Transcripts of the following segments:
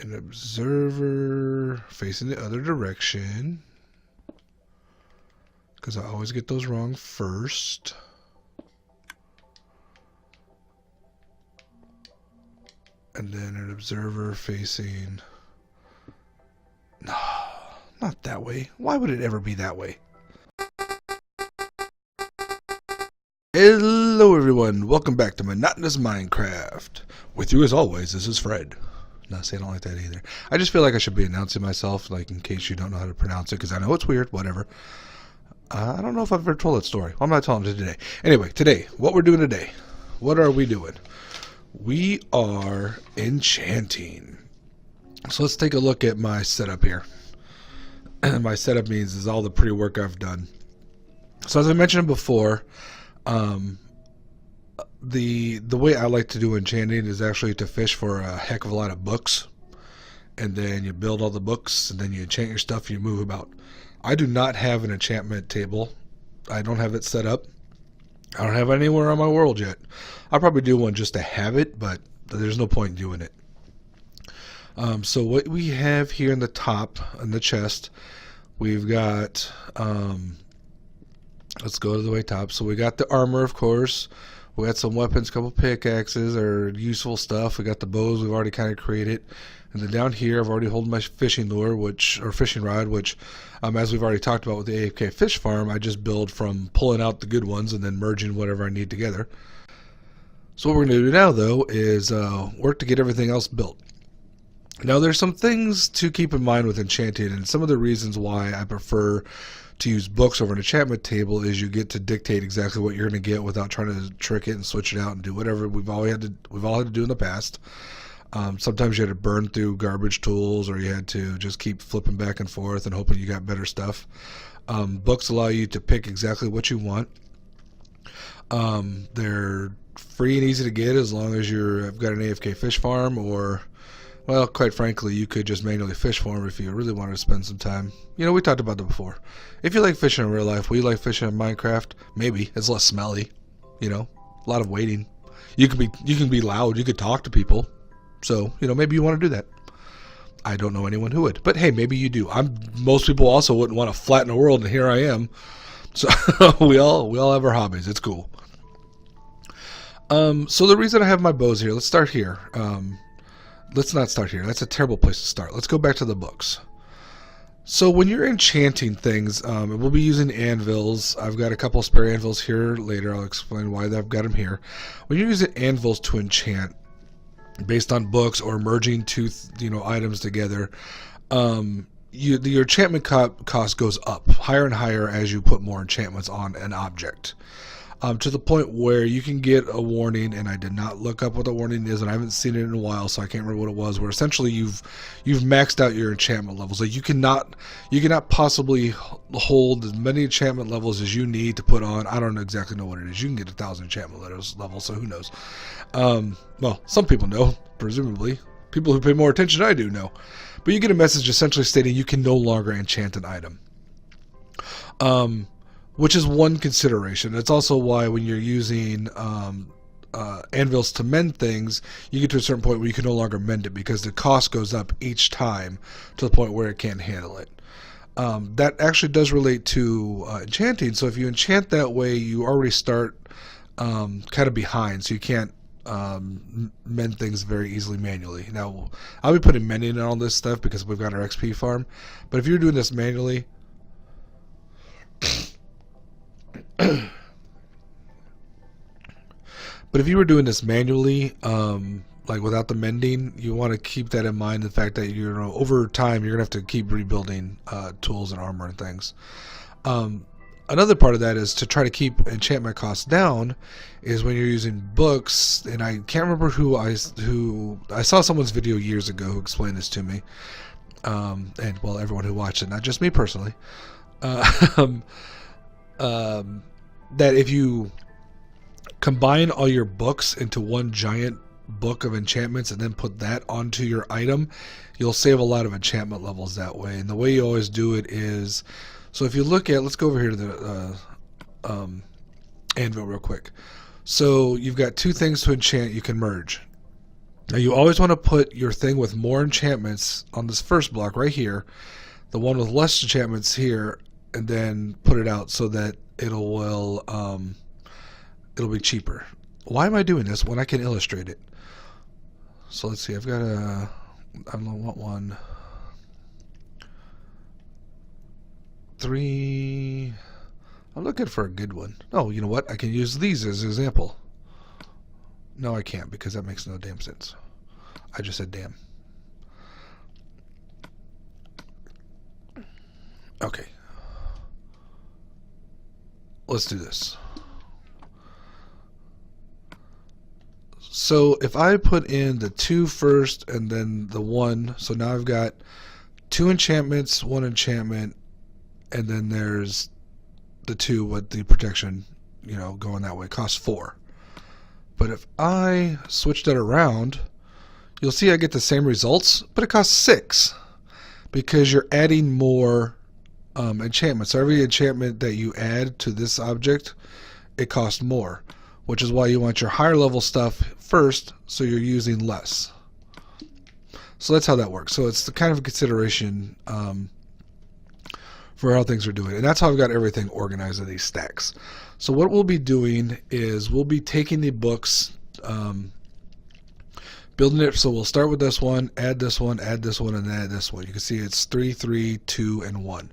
An observer facing the other direction, because I always get those wrong first. And then an observer facing... No, not that way. Why would it ever be that way? Hello everyone, welcome back to Monotonous Minecraft. With you as always, this is Fred. Not saying I don't like that either. I just feel like I should be announcing myself, like in case you don't know how to pronounce it, because I know it's weird, whatever. I don't know if I've ever told that story. Well, I'm not telling it today. Anyway, today, what we're doing today. What are we doing? We are enchanting. So let's take a look at my setup here. My setup means is all the pre-work I've done. So as I mentioned before, the way I like to do enchanting is actually to fish for a heck of a lot of books, and then you build all the books, and then you enchant your stuff, and you move about. I do not have an enchantment table. I don't have it set up. I don't have it anywhere on my world yet. I'll probably do one just to have it, but there's no point in doing it. So what we have here in the top, in the chest, we've got, let's go to the way top. So we got the armor, of course. We got some weapons, a couple pickaxes or useful stuff. We got the bows we've already kind of created. And then down here, I've already held my fishing lure, or fishing rod, which, as we've already talked about with the AFK fish farm, I just build from pulling out the good ones and then merging whatever I need together. So what we're going to do now, though, is work to get everything else built. Now, there's some things to keep in mind with enchanting, and some of the reasons why I prefer to use books over an enchantment table is you get to dictate exactly what you're going to get without trying to trick it and switch it out and do whatever we've all had to do in the past. Sometimes you had to burn through garbage tools, or you had to just keep flipping back and forth and hoping you got better stuff. Books allow you to pick exactly what you want. They're free and easy to get as long as you've got an AFK fish farm, or, well, quite frankly, you could just manually fish for them if you really wanted to spend some time. You know, we talked about that before. If you like fishing in real life, will you like fishing in Minecraft? Maybe. It's less smelly. You know, a lot of waiting. You can be loud. You could talk to people. So, you know, maybe you want to do that. I don't know anyone who would, but hey, maybe you do. Most people also wouldn't want to flatten the world, and here I am. So we all have our hobbies. It's cool. So the reason I have my bows here, let's start here. Let's not start here. That's a terrible place to start. Let's go back to the books. So when you're enchanting things, we'll be using anvils. I've got a couple spare anvils here later. I'll explain why I've got them here. When you're using anvils to enchant, based on books or merging two items together, your enchantment cost goes up higher and higher as you put more enchantments on an object, to the point where you can get a warning, and I did not look up what the warning is, and I haven't seen it in a while, so I can't remember what it was, where essentially you've maxed out your enchantment levels. Like you cannot possibly hold as many enchantment levels as you need to put on. I don't exactly know what it is. You can get 1,000 enchantment levels, so who knows? Well, some people know, presumably. People who pay more attention than I do know. But you get a message essentially stating you can no longer enchant an item. Which is one consideration. It's also why when you're using anvils to mend things, you get to a certain point where you can no longer mend it because the cost goes up each time to the point where it can't handle it. That actually does relate to enchanting. So if you enchant that way, you already start kind of behind, so you can't mend things very easily manually. Now, I'll be putting mending in all this stuff because we've got our XP farm. But if you're doing this manually, but if you were doing this manually, like without the mending, you want to keep that in mind, the fact that over time you're gonna have to keep rebuilding tools and armor and things. Another part of that is to try to keep enchantment costs down is when you're using books, and I can't remember who I saw someone's video years ago who explained this to me, and well, everyone who watched it, not just me personally, that if you combine all your books into one giant book of enchantments and then put that onto your item, you'll save a lot of enchantment levels that way. And the way you always do it is, so if you look at, let's go over here to the anvil real quick. So you've got two things to enchant you can merge. Now you always want to put your thing with more enchantments on this first block right here, the one with less enchantments here, and then put it out so that it'll be cheaper. Why am I doing this when I can illustrate it? So let's see, I want one. 3. I'm looking for a good one. Oh, you know what? I can use these as an example. No, I can't because that makes no damn sense. I just said damn. Okay. Let's do this. So if I put in the 2 first and then the 1, so now I've got 2 enchantments, 1 enchantment, and then there's the 2 with the protection, going that way. Costs 4. But if I switch that around, you'll see I get the same results, but it costs 6 because you're adding more enchantments. So every enchantment that you add to this object, it costs more, which is why you want your higher level stuff first, so you're using less. So that's how that works. So it's the kind of consideration for how things are doing. And that's how I've got everything organized in these stacks. So what we'll be doing is we'll be taking the books, building it. So we'll start with this one, add this one, add this one, and then add this one. You can see it's 3, 3, 2, and 1.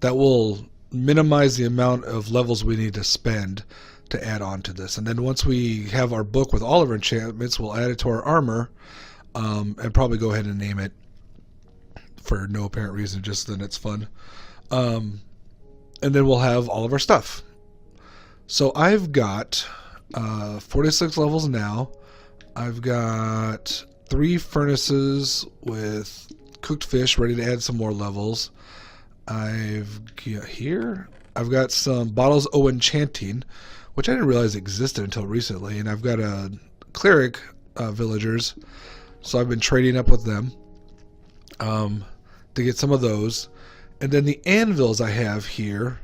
That will minimize the amount of levels we need to spend to add on to this. And then once we have our book with all of our enchantments, we'll add it to our armor, and probably go ahead and name it for no apparent reason, just then it's fun. And then we'll have all of our stuff. So I've got 46 levels now. I've got 3 furnaces with cooked fish ready to add some more levels. I've got some bottles of enchanting, which I didn't realize existed until recently, and I've got a cleric villagers, so I've been trading up with them to get some of those. And then the anvils I have here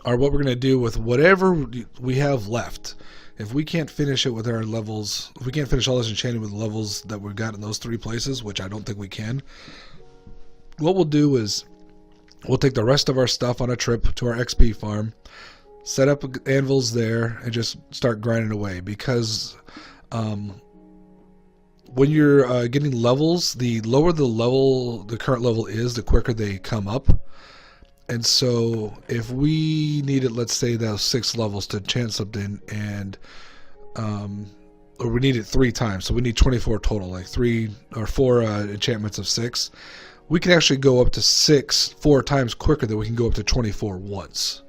are what we're going to do with whatever we have left. If we can't finish it with our levels, if we can't finish all this enchanting with the levels that we've got in those 3 places, which I don't think we can, what we'll do is we'll take the rest of our stuff on a trip to our XP farm, set up anvils there, and just start grinding away. Because when you're getting levels, the lower the current level is, the quicker they come up. And so if we needed, let's say, those 6 levels to enchant something, and or we need it 3 times, so we need 24 total, like 3 or 4 enchantments of 6, we can actually go up to 4 times quicker than we can go up to 24 once.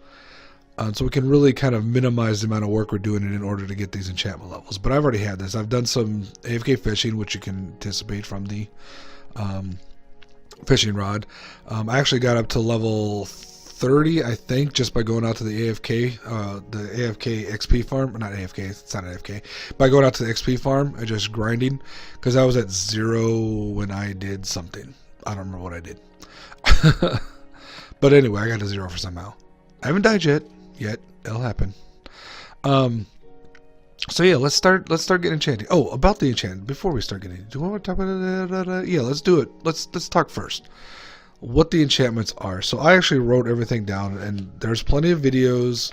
So we can really kind of minimize the amount of work we're doing in order to get these enchantment levels. But I've already had this. I've done some AFK fishing, which you can anticipate from the fishing rod. I actually got up to level 30, I think, just by going out to the AFK XP farm. Not AFK, it's not an AFK. By going out to the XP farm and just grinding, because I was at 0 when I did something. I don't remember what I did. But anyway, I got to 0 for somehow. I haven't died yet. It'll happen. So yeah, let's start getting enchanting. Oh, about the enchantment, before we start getting, do you want to talk about it? Yeah, let's do it. Let's talk first what the enchantments are. So I actually wrote everything down, and there's plenty of videos.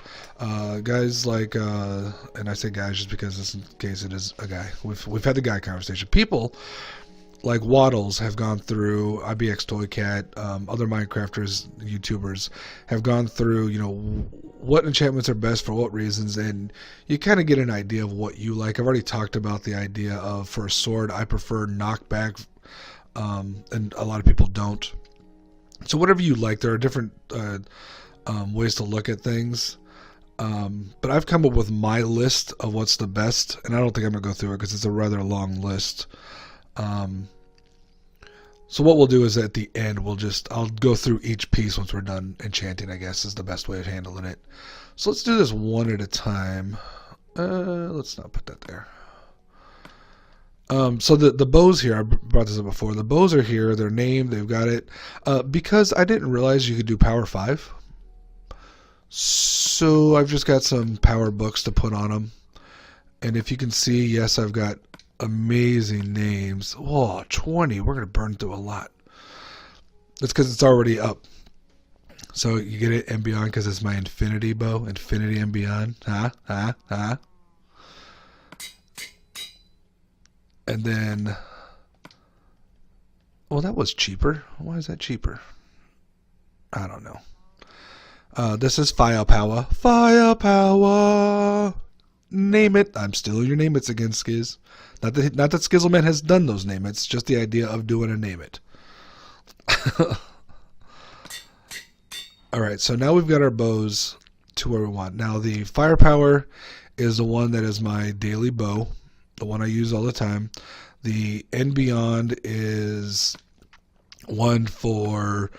Guys like, and I say guys just because just in case it is a guy. We've had the guy conversation. People like Waddles have gone through, IBX Toycat, other Minecrafters, YouTubers have gone through, what enchantments are best for what reasons, and you kind of get an idea of what you like. I've already talked about the idea of, for a sword, I prefer knockback, and a lot of people don't. So whatever you like, there are different ways to look at things. But I've come up with my list of what's the best, and I don't think I'm going to go through it because it's a rather long list. So what we'll do is at the end, I'll go through each piece once we're done enchanting, I guess, is the best way of handling it. So let's do this one at a time. Let's not put that there. So the bows here, I brought this up before. The bows are here. They're named. They've got it. Because I didn't realize you could do power 5. So I've just got some power books to put on them. And if you can see, yes, I've got amazing names. Whoa, 20. We're going to burn through a lot. That's because it's already up. So you get it and beyond because it's my infinity bow. Infinity and beyond. And then... Well, that was cheaper. Why is that cheaper? I don't know. This is firepower. Firepower! Name it. I'm stealing your name it's again, Skiz. Not that Skizzleman has done those name it's, just the idea of doing a name it. Alright, so now we've got our bows to where we want. Now the firepower is the one that is my daily bow, the one I use all the time. The and beyond is one for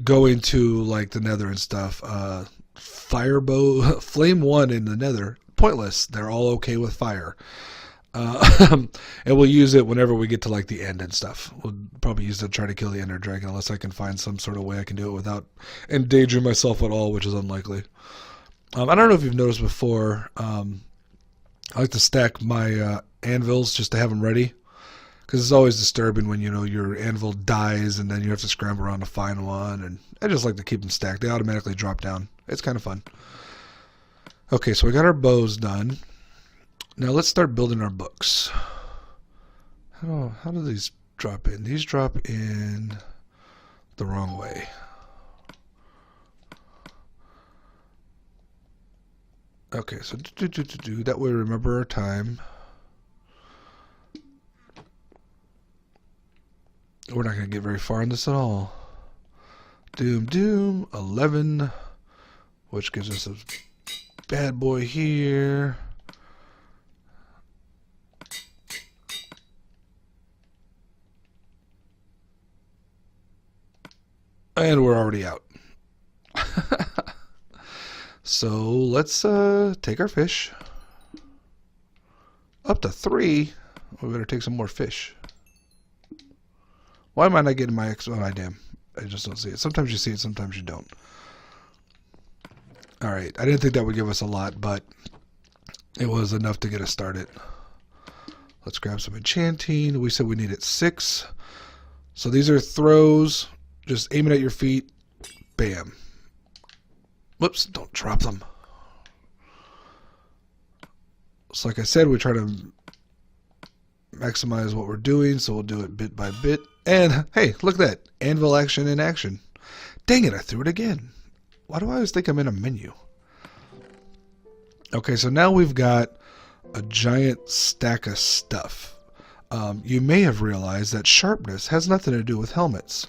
going to like the nether and stuff. Fire bow, flame one in the nether, pointless. They're all okay with fire. And we'll use it whenever we get to like the end and stuff. We'll probably use it to try to kill the ender dragon unless I can find some sort of way I can do it without endangering myself at all, which is unlikely. I don't know if you've noticed before, I like to stack my anvils just to have them ready, because it's always disturbing when your anvil dies and then you have to scramble around to find one, and I just like to keep them stacked. They automatically drop down. It's kind of fun. Okay, so we got our bows done. Now let's start building our books. How do these drop in? These drop in the wrong way. Okay, so that way we remember our time. We're not going to get very far in this at all. Doom, 11, which gives us a bad boy here. And we're already out. So let's take our fish. Up to 3. We better take some more fish. Why am I not getting my X? Oh, I damn. I just don't see it. Sometimes you see it, sometimes you don't. Alright, I didn't think that would give us a lot, but it was enough to get us started. Let's grab some enchanting. We said we needed 6. So these are throws. Just aim it at your feet. Bam. Whoops, don't drop them. So like I said, we try to maximize what we're doing, so we'll do it bit by bit. And hey, look at that. Anvil action in action. Dang it, I threw it again. Why do I always think I'm in a menu? Okay, so now we've got a giant stack of stuff. You may have realized that sharpness has nothing to do with helmets.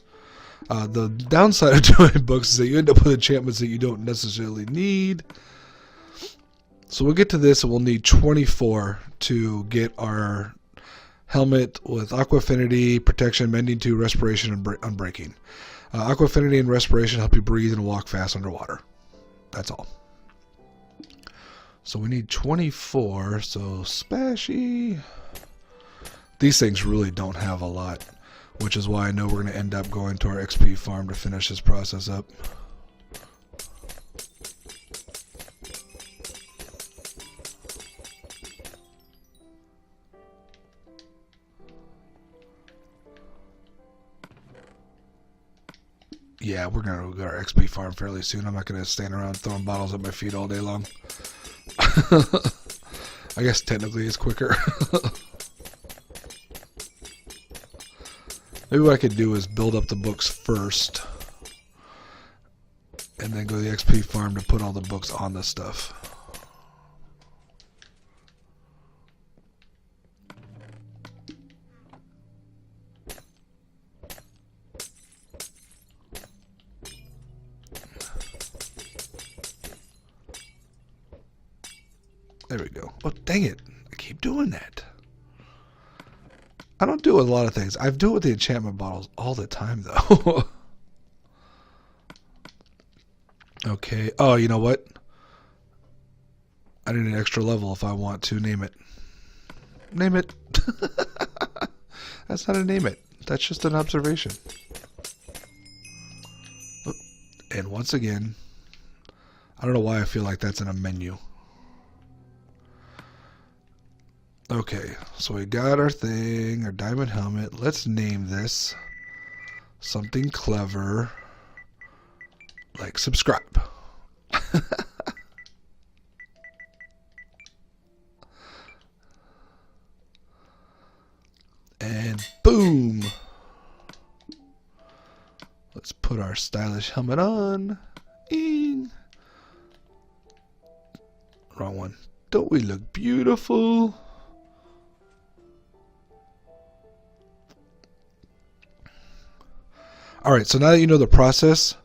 The downside of doing books is that you end up with enchantments that you don't necessarily need. So we'll get to this, and we'll need 24 to get our helmet with Aqua Affinity, Protection, Mending 2, Respiration, and Unbreaking. Aqua Affinity and Respiration help you breathe and walk fast underwater. That's all. So we need 24, so spashy. These things really don't have a lot, which is why I know we're going to end up going to our XP farm to finish this process up. Yeah, we're going to go to our XP farm fairly soon. I'm not going to stand around throwing bottles at my feet all day long. I guess technically it's quicker. Maybe what I could do is build up the books first, and then go to the XP farm to put all the books on the stuff. There we go. Oh, dang it. I keep doing that. I don't do it with a lot of things. I do it with the enchantment bottles all the time, though. Okay. Oh, you know what? I need an extra level if I want to name it. Name it. That's not a name it. That's just an observation. And once again, I don't know why I feel like that's in a menu. Okay, so we got our thing, our diamond helmet. Let's name this something clever, like subscribe. And boom! Let's put our stylish helmet on. Eing. Wrong one. Don't we look beautiful? Alright, so now that you know the process,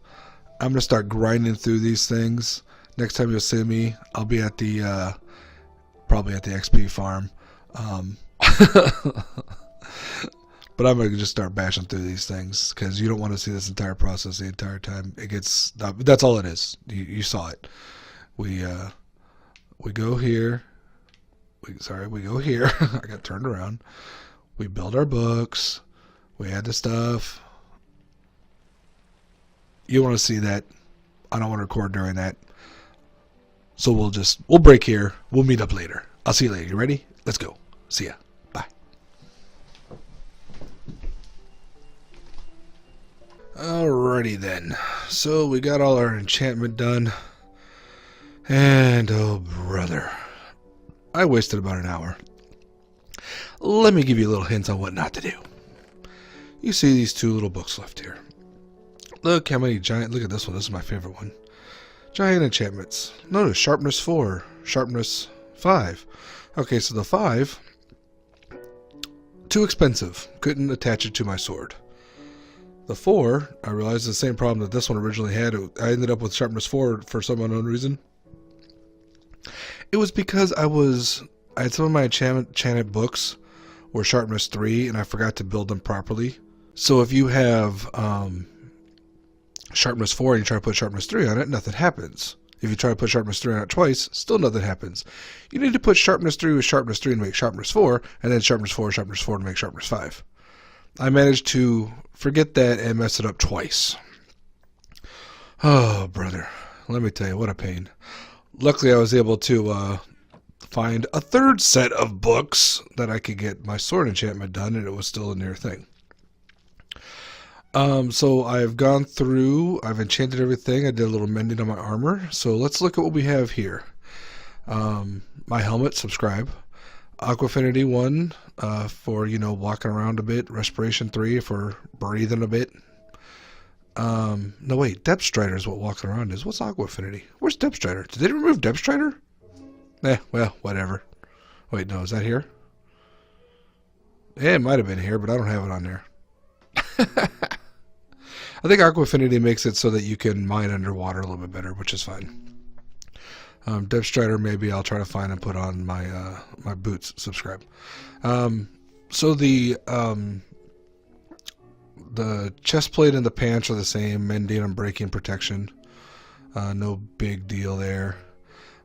I'm going to start grinding through these things. Next time you'll see me, I'll be at the, probably at the XP farm. But I'm going to just start bashing through these things because you don't want to see this entire process the entire time. It gets, that's all it is. You saw it. We go here. We go here. I got turned around. We build our books. We add the stuff. You want to see that. I don't want to record during that. So we'll break here. We'll meet up later. I'll see you later. You ready? Let's go. See ya. Bye. Alrighty then. So we got all our enchantment done. And oh brother, I wasted about an hour. Let me give you a little hint on what not to do. You see these two little books left here. Look how many giant, look at this one, this is my favorite one. Giant enchantments. Notice sharpness 4, sharpness 5. Okay, so the 5, too expensive. Couldn't attach it to my sword. The 4, I realized the same problem that this one originally had. I ended up with sharpness 4 for some unknown reason. It was because I had some of my enchanted books were sharpness 3 and I forgot to build them properly. So if you have sharpness 4 and you try to put sharpness 3 on it, nothing happens. If you try to put sharpness 3 on it twice, still nothing happens. You need to put sharpness 3 with sharpness 3 to make sharpness 4, and then sharpness 4 to make sharpness 5. I managed to forget that and mess it up twice. Oh, brother. Let me tell you, what a pain. Luckily, I was able to find a third set of books that I could get my sword enchantment done, and it was still a near thing. So I've gone through, I've enchanted everything. I did a little mending on my armor. So let's look at what we have here. My helmet, subscribe. Aquafinity 1 for, walking around a bit. Respiration 3 for breathing a bit. No, wait, Depth Strider is what walking around is. What's Aquafinity? Where's Depth Strider? Did they remove Depth Strider? Well, whatever. Wait, no, is that here? Yeah, it might have been here, but I don't have it on there. I think Aquafinity makes it so that you can mine underwater a little bit better, which is fine. Depth Strider, maybe I'll try to find and put on my my boots. Subscribe. So the chest plate and the pants are the same, mending and breaking protection. No big deal there.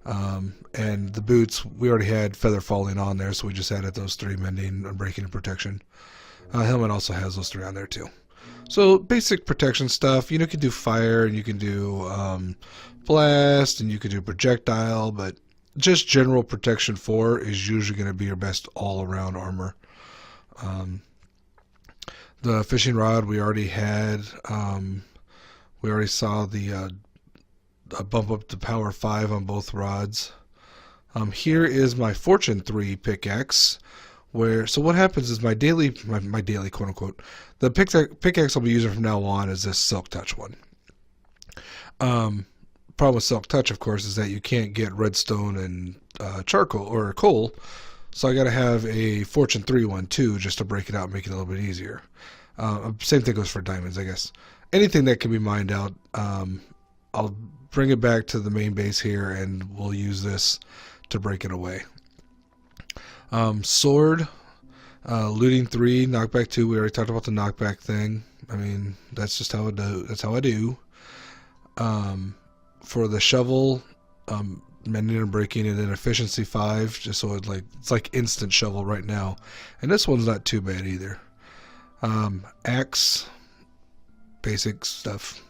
And the boots, we already had feather falling on there, so we just added those 3, mending and breaking and protection. Helmet also has those 3 on there too. So basic protection stuff. You can do fire, and you can do blast, and you can do projectile, but just general protection 4 is usually going to be your best all-around armor. The fishing rod we already had. We already saw the bump up to power 5 on both rods. Here is my Fortune 3 pickaxe. So what happens is my daily quote unquote, the pickaxe I'll be using from now on is this Silk Touch one. Problem with Silk Touch, of course, is that you can't get redstone and charcoal or coal, so I got to have a Fortune 3 one too, just to break it out and make it a little bit easier. Same thing goes for diamonds, I guess. Anything that can be mined out, I'll bring it back to the main base here, and we'll use this to break it away. Sword, looting 3, knockback 2. We already talked about the knockback thing. I mean, that's just how that's how I do. For the shovel, mending and breaking, and then efficiency 5, just so it's like instant shovel right now. And this one's not too bad either. Axe, basic stuff.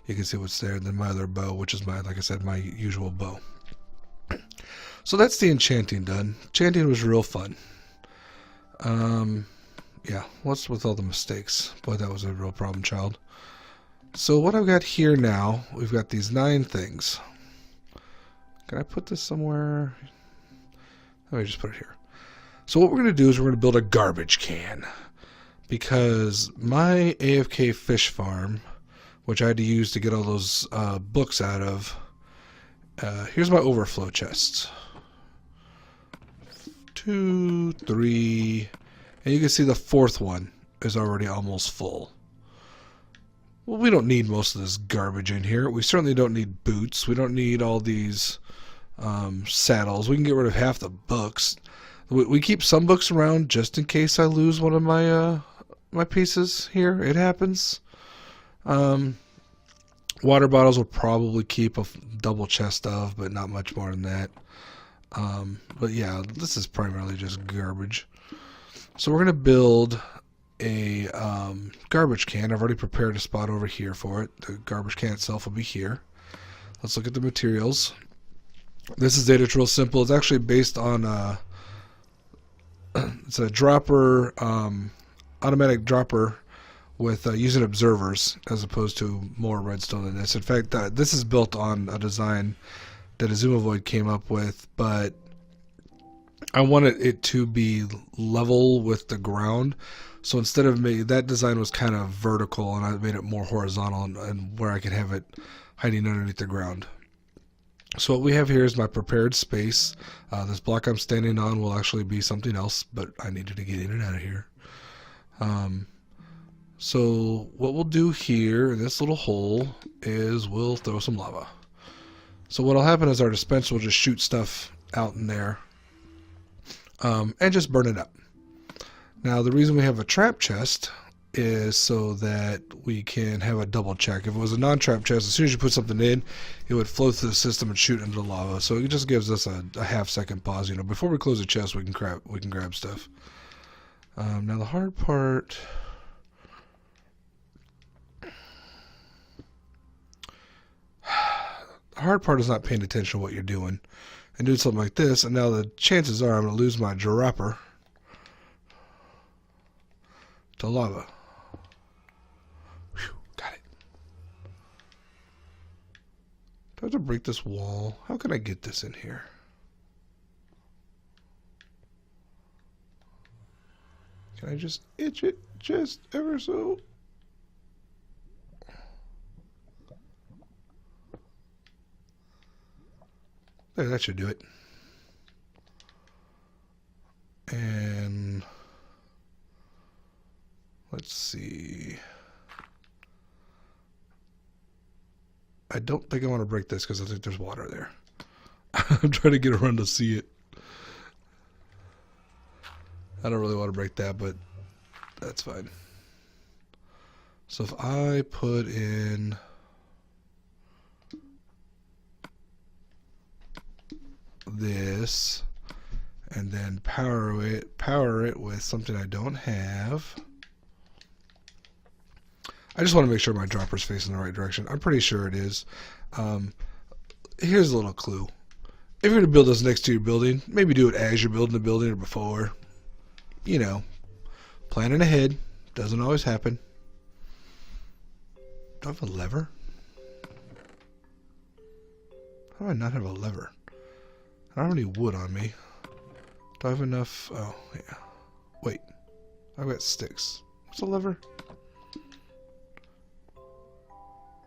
You can see what's there. And then my other bow, which is like I said, my usual bow. So that's the enchanting done. Enchanting was real fun. Yeah, what's with all the mistakes? Boy, that was a real problem child. So what I've got here now, we've got these 9 things. Can I put this somewhere? Let me just put it here. So what we're going to do is we're going to build a garbage can. Because my AFK fish farm, which I had to use to get all those books out of, here's my overflow chests. 2, 3, and you can see the 4th one is already almost full. Well, we don't need most of this garbage in here. We certainly don't need boots. We don't need all these saddles. We can get rid of half the books. We keep some books around just in case I lose one of my my pieces here. It happens. Water bottles will probably keep a double chest of, but not much more than that. But yeah, this is primarily just garbage. So we're going to build a garbage can. I've already prepared a spot over here for it. The garbage can itself will be here. Let's look at the materials. This is data. It's real simple. It's actually based on it's a dropper, automatic dropper with using observers as opposed to more redstone than this. In fact, this is built on a design that Azumavoid came up with, but I wanted it to be level with the ground. So instead of that design was kind of vertical, and I made it more horizontal and where I could have it hiding underneath the ground. So what we have here is my prepared space. This block I'm standing on will actually be something else, but I needed to get in and out of here. So what we'll do here in this little hole is we'll throw some lava. So what'll happen is our dispenser will just shoot stuff out in there and just burn it up. Now the reason we have a trap chest is so that we can have a double check. If it was a non-trap chest, as soon as you put something in, it would flow through the system and shoot into the lava. So it just gives us a half-second pause. You know, before we close the chest, we can grab stuff. Now the hard part. The hard part is not paying attention to what you're doing and doing something like this. And now the chances are I'm going to lose my dropper to lava. Whew, got it. Do I have to break this wall? How can I get this in here? Can I just itch it just ever so? There, that should do it. And let's see. I don't think I want to break this because I think there's water there. I'm trying to get around to see it. I don't really want to break that, but that's fine. So if I put in this and then power it with something I don't have. I just want to make sure my dropper's facing the right direction. I'm pretty sure it is. Here's a little clue. If you're going to build this next to your building, maybe do it as you're building the building or before. You know, planning ahead. Doesn't always happen. Do I have a lever? How do I not have a lever? I don't have any wood on me. Do I have enough? Oh, yeah. Wait. I've got sticks. What's a lever?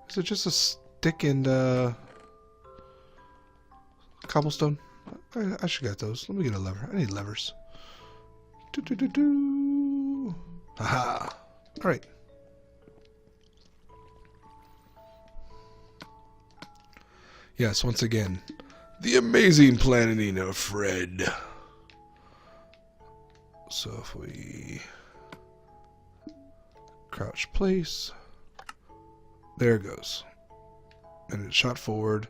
Is it just a stick and cobblestone? I should get those. Let me get a lever. I need levers. Haha. Alright. Yes, once again, the amazing planning of Fred. So if we crouch place, there it goes. And it shot forward.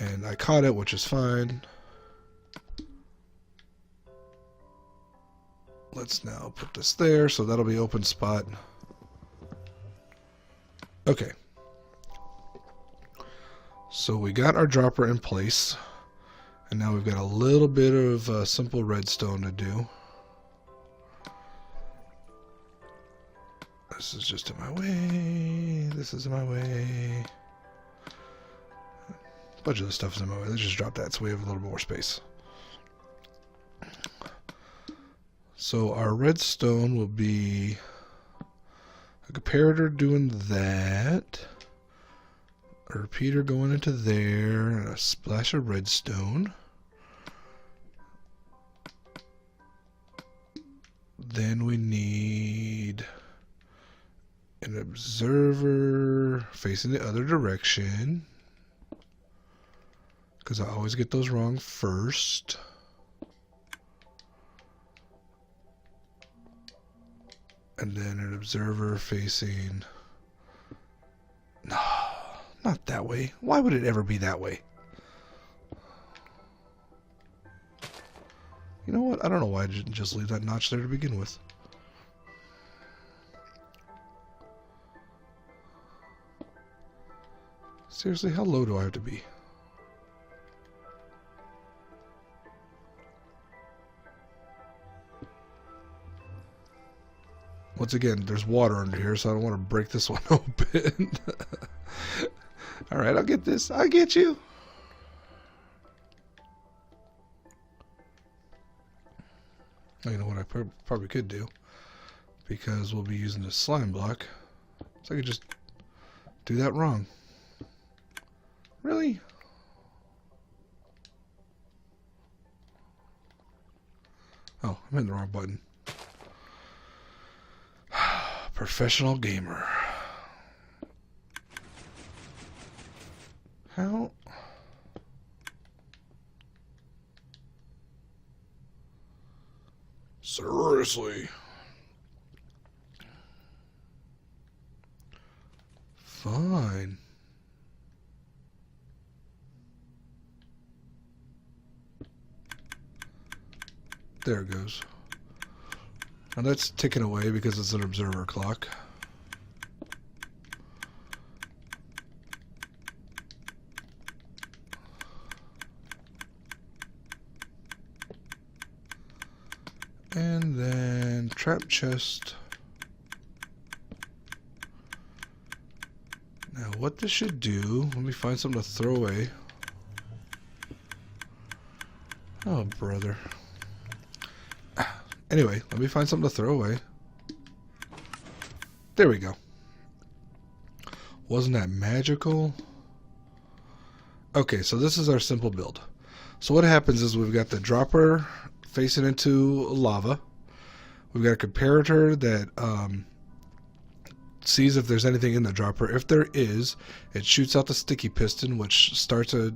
And I caught it, which is fine. Let's now put this there, so that'll be open spot. Okay. So we got our dropper in place. And now we've got a little bit of simple redstone to do. This is just in my way. This is in my way. A bunch of the stuff is in my way. Let's just drop that so we have a little more space. So our redstone will be a comparator doing that. A repeater going into there, and a splash of redstone. Then we need an observer facing the other direction, because I always get those wrong first. And then an observer facing... No. Not that way. Why would it ever be that way? You know what? I don't know why I didn't just leave that notch there to begin with. Seriously, how low do I have to be? Once again, there's water under here, so I don't want to break this one open. Alright, I'll get this. I'll get you. You know what I probably could do? Because we'll be using this slime block. So I could just do that wrong. Really? Oh, I'm hitting the wrong button. Professional gamer. How? Seriously? Fine. There it goes. Now that's ticking away because it's an observer clock. And then trap chest. Now what this should do, let me find something to throw away. Oh, brother. Anyway, let me find something to throw away. There we go. Wasn't that magical? Okay, so this is our simple build. So what happens is we've got the dropper facing into lava. We've got a comparator that sees if there's anything in the dropper. If there is, it shoots out the sticky piston, which starts a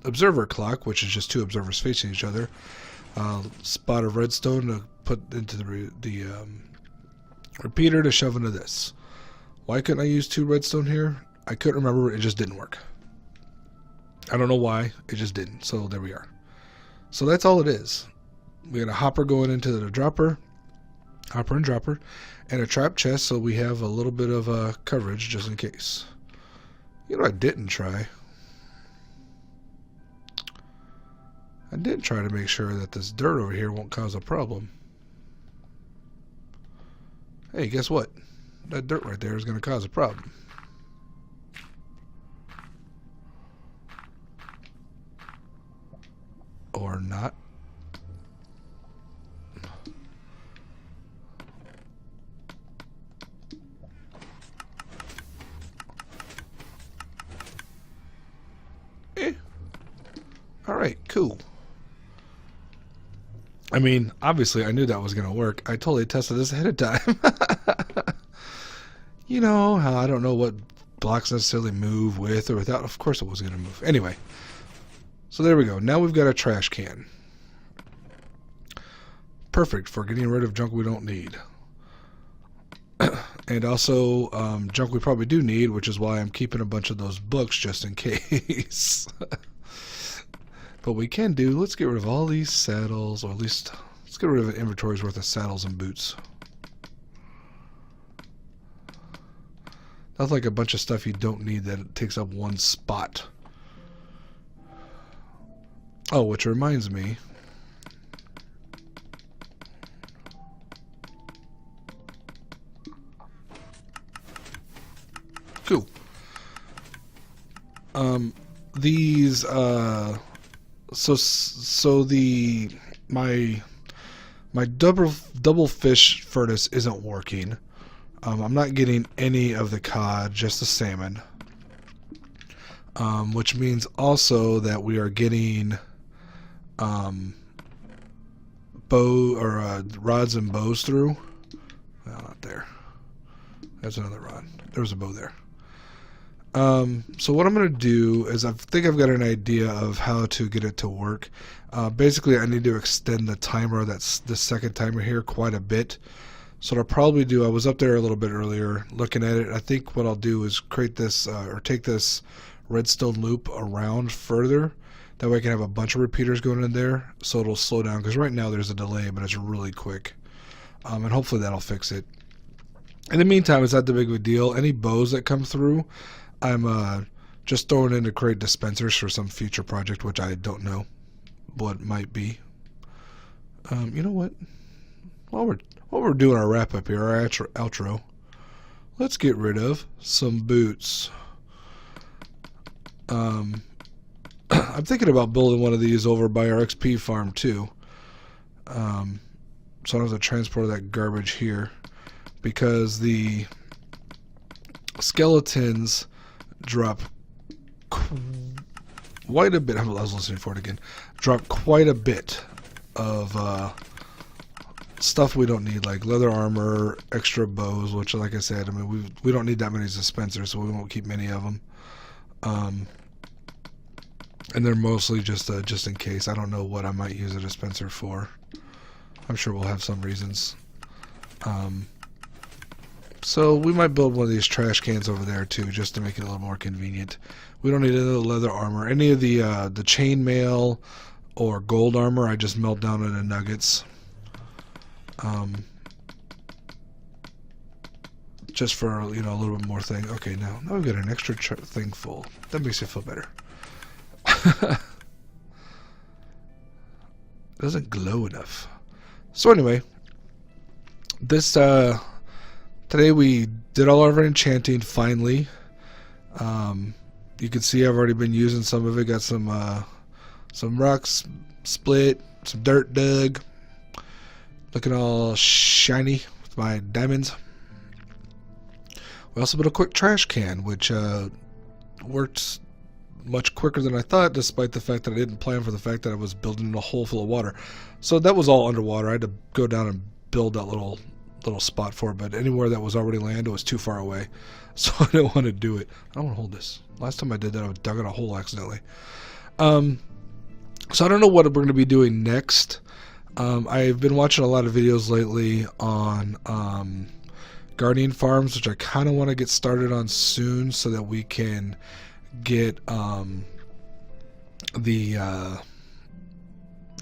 observer clock, which is just two observers facing each other. Spot of redstone to put into the repeater to shove into this. Why couldn't I use two redstone here? I couldn't remember. It just didn't work. I don't know why. It just didn't. So there we are. So that's all it is. We got a hopper going into the dropper, hopper and dropper, and a trap chest, so we have a little bit of coverage just in case. You know what I didn't try? I did try to make sure that this dirt over here won't cause a problem. Hey, guess what? That dirt right there is going to cause a problem. Or not. Alright, cool. I mean, obviously I knew that was going to work. I totally tested this ahead of time. You know how I don't know what blocks necessarily move with or without. Of course it was going to move. Anyway, so there we go. Now we've got a trash can. Perfect for getting rid of junk we don't need. And also junk we probably do need, which is why I'm keeping a bunch of those books just in case. But we can do, let's get rid of all these saddles, or at least let's get rid of an inventory's worth of saddles and boots. That's like a bunch of stuff you don't need that takes up one spot. Oh, which reminds me. Cool. These so the my double fish furnace isn't working. I'm not getting any of the cod, just the salmon. Which means also that we are getting rods and bows through. No, not there. There's another rod. There was a bow there. So what I'm going to do is I think I've got an idea of how to get it to work. Basically, I need to extend the timer, that's the second timer here, quite a bit. So what I'll probably do, I was up there a little bit earlier looking at it. I think what I'll do is create this, or take this redstone loop around further. That way I can have a bunch of repeaters going in there, so it'll slow down. Because right now there's a delay, but it's really quick. And hopefully that'll fix it. In the meantime, it's not the big of a deal. Any bows that come through, I'm just throwing in to create dispensers for some future project, which I don't know what might be. You know what? While we're doing our wrap up here, our outro, let's get rid of some boots. I'm thinking about building one of these over by our XP farm too. So I don't have to transport that garbage here, because the skeletons drop quite a bit. I was listening for it again. Drop quite a bit of stuff we don't need, like leather armor, extra bows, which, like I said, I mean, we don't need that many dispensers, so we won't keep many of them. And they're mostly just in case. I don't know what I might use a dispenser for. I'm sure we'll have some reasons. So we might build one of these trash cans over there too, just to make it a little more convenient. We don't need any of the leather armor. Any of the chainmail or gold armor, I just melt down into nuggets. Just for, you know, a little bit more thing. Okay, now we've got an extra thing full. That makes you feel better. Doesn't glow enough. So anyway, this today we did all our enchanting finally. You can see I've already been using some of it. Got some rocks split, some dirt dug, looking all shiny with my diamonds. We also built a quick trash can, which worked much quicker than I thought, despite the fact that I didn't plan for the fact that I was building a hole full of water. So that was all underwater. I had to go down and build that little spot for it, but anywhere that was already land, it was too far away, so I didn't want to do it. I don't want to hold this. Last time I did that, I dug in a hole accidentally. So I don't know what we're going to be doing next. I've been watching a lot of videos lately on gardening farms, which I kind of want to get started on soon, so that we can get the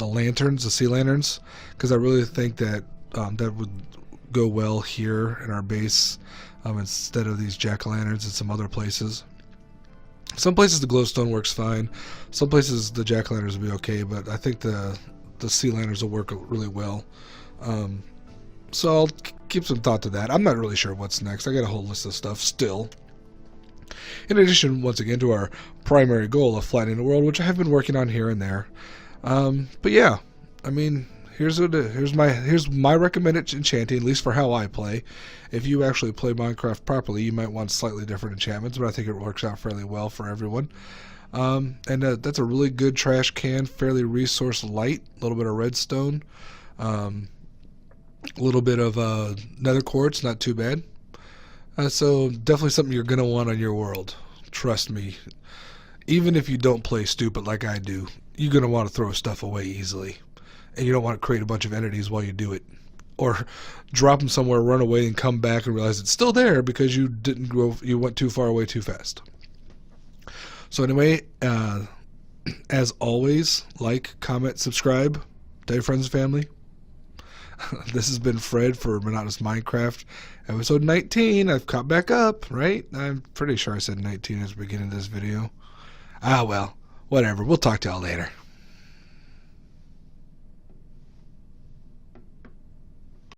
lanterns, the sea lanterns, because I really think that that would go well here in our base, instead of these jack-o'-lanterns in some other places. Some places the glowstone works fine. Some places the jack-o'-lanterns will be okay, but I think the sea lanterns will work really well. So I'll keep some thought to that. I'm not really sure what's next. I got a whole list of stuff still. In addition, once again, to our primary goal of flattening the world, which I have been working on here and there. But yeah, I mean, here's my recommended enchanting, at least for how I play. If you actually play Minecraft properly, you might want slightly different enchantments, but I think it works out fairly well for everyone. And that's a really good trash can, fairly resource light, a little bit of redstone, a little bit of nether quartz, not too bad. So definitely something you're going to want on your world. Trust me. Even if you don't play stupid like I do, you're going to want to throw stuff away easily. And you don't want to create a bunch of entities while you do it. Or drop them somewhere, run away, and come back and realize it's still there because you you went too far away too fast. So anyway, as always, like, comment, subscribe, tell your friends and family. This has been Fred for Monotonous Minecraft, episode 19. I've caught back up, right? I'm pretty sure I said 19 at the beginning of this video. Ah, well, whatever. We'll talk to y'all later.